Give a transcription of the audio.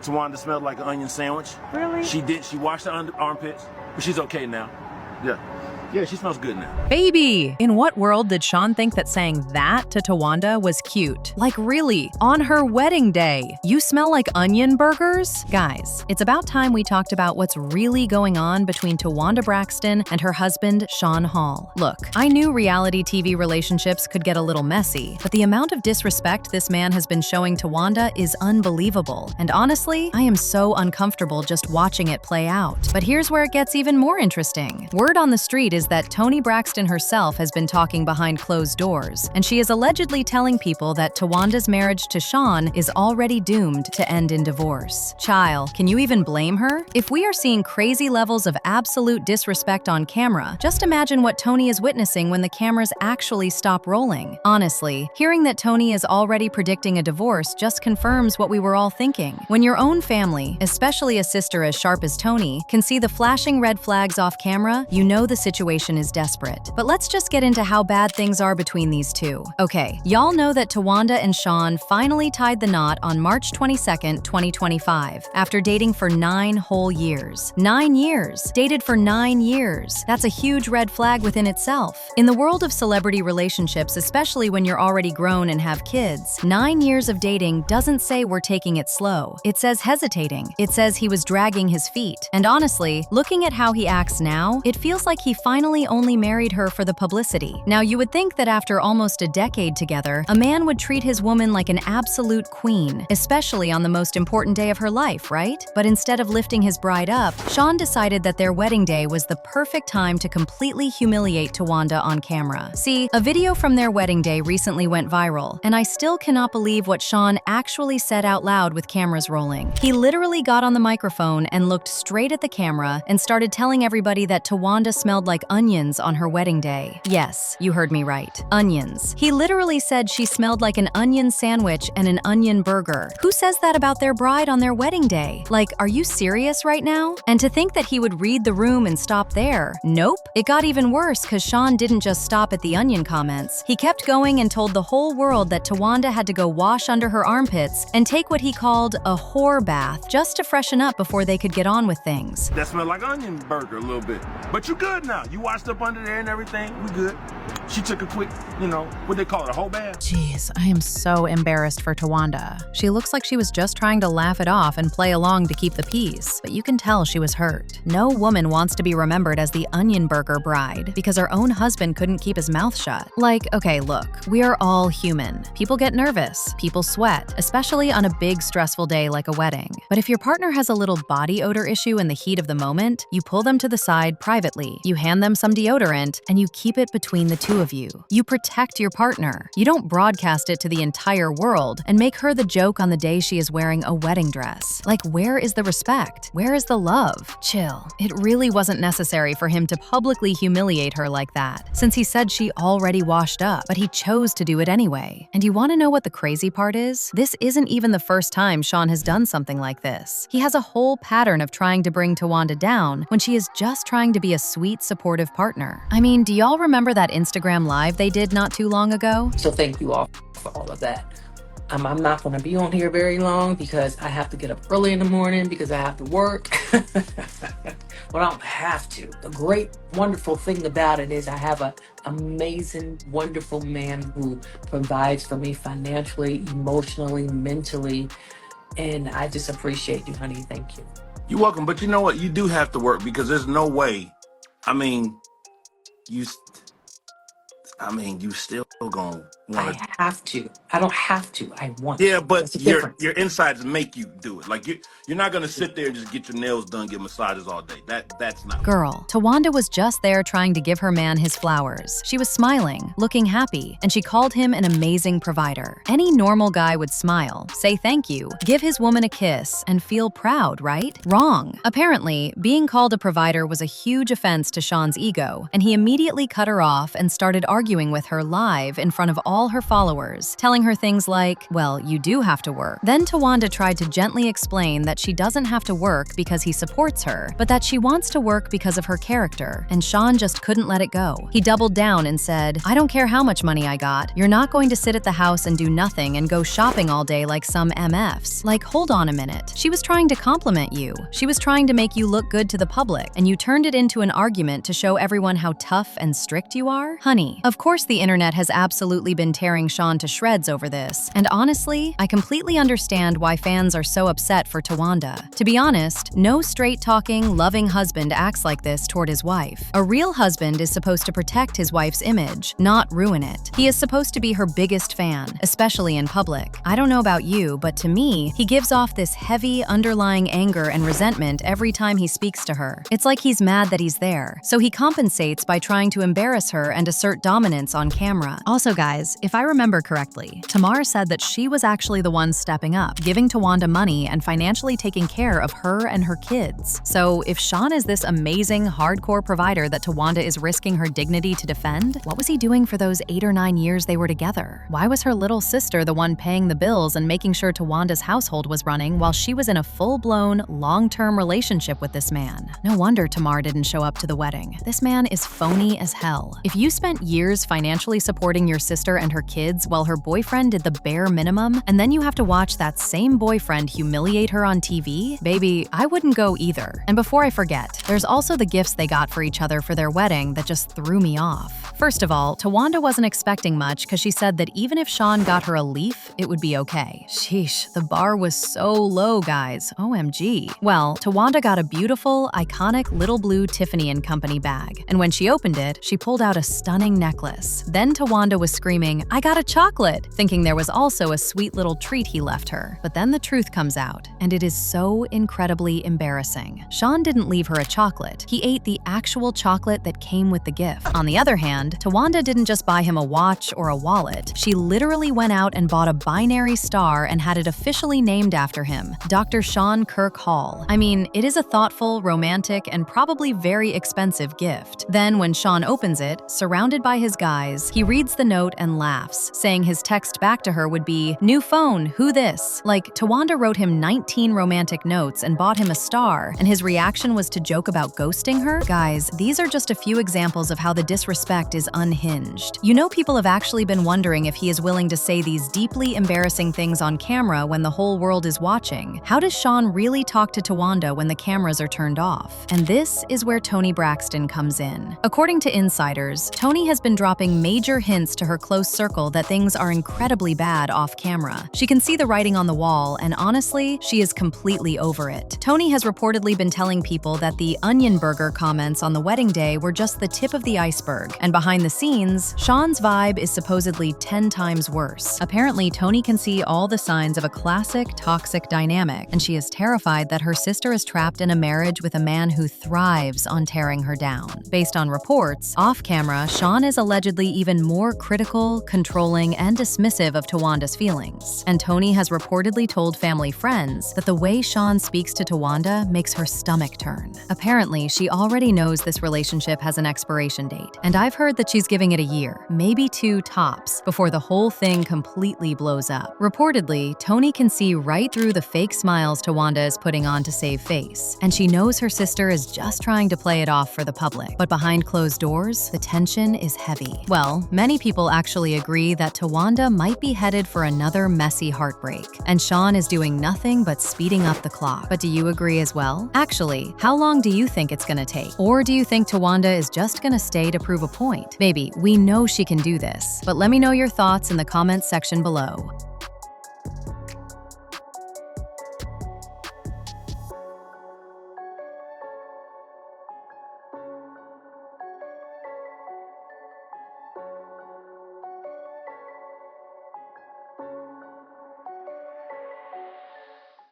Towanda smelled like an onion sandwich. Really? She washed her armpits, but she's okay now. Yeah. Yeah, she smells good now. Baby! In what world did Sean think that saying that to Towanda was cute? Like really, on her wedding day, you smell like onion burgers? Guys, it's about time we talked about what's really going on between Towanda Braxton and her husband, Sean Hall. Look, I knew reality TV relationships could get a little messy, but the amount of disrespect this man has been showing Towanda is unbelievable. And honestly, I am so uncomfortable just watching it play out. But here's where it gets even more interesting. Word on the street is that Toni Braxton herself has been talking behind closed doors, and she is allegedly telling people that Towanda's marriage to Sean is already doomed to end in divorce. Child, can you even blame her? If we are seeing crazy levels of absolute disrespect on camera, just imagine what Toni is witnessing when the cameras actually stop rolling. Honestly, hearing that Toni is already predicting a divorce just confirms what we were all thinking. When your own family, especially a sister as sharp as Toni, can see the flashing red flags off camera, you know the situation is desperate. But let's just get into how bad things are between these two. Okay, y'all know that Towanda and Sean finally tied the knot on March 22nd, 2025, after dating for 9 whole years. 9 years! Dated for 9 years. That's a huge red flag within itself. In the world of celebrity relationships, especially when you're already grown and have kids, 9 years of dating doesn't say we're taking it slow. It says hesitating. It says he was dragging his feet. And honestly, looking at how he acts now, it feels like he finally only married her for the publicity. Now, you would think that after almost a decade together, a man would treat his woman like an absolute queen, especially on the most important day of her life, right? But instead of lifting his bride up, Sean decided that their wedding day was the perfect time to completely humiliate Towanda on camera. See, a video from their wedding day recently went viral, and I still cannot believe what Sean actually said out loud with cameras rolling. He literally got on the microphone and looked straight at the camera and started telling everybody that Towanda smelled like onions on her wedding day. Yes, you heard me right. Onions. He literally said she smelled like an onion sandwich and an onion burger. Who says that about their bride on their wedding day? Like, are you serious right now? And to think that he would read the room and stop there. Nope. It got even worse because Sean didn't just stop at the onion comments. He kept going and told the whole world that Towanda had to go wash under her armpits and take what he called a whore bath just to freshen up before they could get on with things. That smelled like onion burger a little bit. But you good now. You washed up under there and everything. We good. She took a quick, what they call it, a whole bath. Jeez, I am so embarrassed for Towanda. She looks like she was just trying to laugh it off and play along to keep the peace, but you can tell she was hurt. No woman wants to be remembered as the onion burger bride because her own husband couldn't keep his mouth shut. Like, okay, look, we are all human. People get nervous, people sweat, especially on a big stressful day like a wedding. But if your partner has a little body odor issue in the heat of the moment, you pull them to the side privately, you hand them some deodorant, and you keep it between the two of you. You protect your partner. You don't broadcast it to the entire world and make her the joke on the day she is wearing a wedding dress. Like, where is the respect? Where is the love? Chill. It really wasn't necessary for him to publicly humiliate her like that, since he said she already washed up, but he chose to do it anyway. And you want to know what the crazy part is? This isn't even the first time Sean has done something like this. He has a whole pattern of trying to bring Towanda down when she is just trying to be a sweet, supportive partner. I mean, do y'all remember that Instagram live they did not too long ago? So thank you all for all of that. I'm not going to be on here very long because I have to get up early in the morning because I have to work. But I don't have to. The great, wonderful thing about it is I have an amazing, wonderful man who provides for me financially, emotionally, mentally. And I just appreciate you, honey. Thank you. You're welcome, but you know what? You do have to work because there's no way. You still gonna want to. I have to. I don't have to. I want Yeah, to. but That's the difference. your insides make you do it. Like you're not gonna sit there and just get your nails done, get massages all day. That's not. Girl, Towanda was just there trying to give her man his flowers. She was smiling, looking happy, and she called him an amazing provider. Any normal guy would smile, say thank you, give his woman a kiss, and feel proud, right? Wrong. Apparently, being called a provider was a huge offense to Sean's ego, and he immediately cut her off and started arguing with her live live in front of all her followers, telling her things like, well, you do have to work. Then Towanda tried to gently explain that she doesn't have to work because he supports her, but that she wants to work because of her character, and Sean just couldn't let it go. He doubled down and said, I don't care how much money I got, you're not going to sit at the house and do nothing and go shopping all day like some MFs. Like, hold on a minute. She was trying to compliment you. She was trying to make you look good to the public, and you turned it into an argument to show everyone how tough and strict you are? Honey, of course the internet has absolutely been tearing Sean to shreds over this, and honestly, I completely understand why fans are so upset for Towanda. To be honest, no straight-talking, loving husband acts like this toward his wife. A real husband is supposed to protect his wife's image, not ruin it. He is supposed to be her biggest fan, especially in public. I don't know about you, but to me, he gives off this heavy, underlying anger and resentment every time he speaks to her. It's like he's mad that he's there, so he compensates by trying to embarrass her and assert dominance on camera. Also, guys, if I remember correctly, Tamar said that she was actually the one stepping up, giving Towanda money and financially taking care of her and her kids. So if Sean is this amazing, hardcore provider that Towanda is risking her dignity to defend, what was he doing for those 8 or 9 years they were together? Why was her little sister the one paying the bills and making sure Tawanda's household was running while she was in a full-blown, long-term relationship with this man? No wonder Tamar didn't show up to the wedding. This man is phony as hell. If you spent years financially supporting your sister and her kids while her boyfriend did the bare minimum, and then you have to watch that same boyfriend humiliate her on TV, baby, I wouldn't go either. And before I forget, there's also the gifts they got for each other for their wedding that just threw me off. First of all, Towanda wasn't expecting much because she said that even if Sean got her a leaf, it would be okay. Sheesh, the bar was so low, guys. OMG. Well, Towanda got a beautiful, iconic little blue Tiffany & Company bag, and when she opened it, she pulled out a stunning necklace. Then Towanda was screaming, I got a chocolate, thinking there was also a sweet little treat he left her. But then the truth comes out, and it is so incredibly embarrassing. Sean didn't leave her a chocolate. He ate the actual chocolate that came with the gift. On the other hand, Towanda didn't just buy him a watch or a wallet. She literally went out and bought a binary star and had it officially named after him, Dr. Sean Kirk Hall. I mean, it is a thoughtful, romantic, and probably very expensive gift. Then when Sean opens it, surrounded by his guys, he reads the note and laughs, saying his text back to her would be, new phone, who this? Like, Towanda wrote him 19 romantic notes and bought him a star, and his reaction was to joke about ghosting her? Guys, these are just a few examples of how the disrespect is unhinged. You know, people have actually been wondering if he is willing to say these deeply embarrassing things on camera when the whole world is watching. How does Sean really talk to Towanda when the cameras are turned off? And this is where Toni Braxton comes in. According to insiders, Toni has been dropping major hints to her close circle that things are incredibly bad off camera. She can see the writing on the wall, and honestly, she is completely over it. Toni has reportedly been telling people that the onion burger comments on the wedding day were just the tip of the iceberg, and behind the scenes, Sean's vibe is supposedly 10 times worse. Apparently, Toni can see all the signs of a classic toxic dynamic, and she is terrified that her sister is trapped in a marriage with a man who thrives on tearing her down. Based on reports, off-camera, Sean is allegedly even more critical, controlling, and dismissive of Tawanda's feelings. And Toni has reportedly told family friends that the way Sean speaks to Towanda makes her stomach turn. Apparently, she already knows this relationship has an expiration date, and I've heard that she's giving it a year, maybe 2 tops, before the whole thing completely blows up. Reportedly, Toni can see right through the fake smiles Towanda is putting on to save face, and she knows her sister is just trying to play it off for the public. But behind closed doors, the tension is heavy. Well, many people actually agree that Towanda might be headed for another messy heartbreak, and Sean is doing nothing but speeding up the clock. But do you agree as well? Actually, how long do you think it's gonna take? Or do you think Towanda is just gonna stay to prove a point? Baby, we know she can do this, but let me know your thoughts in the comments section below.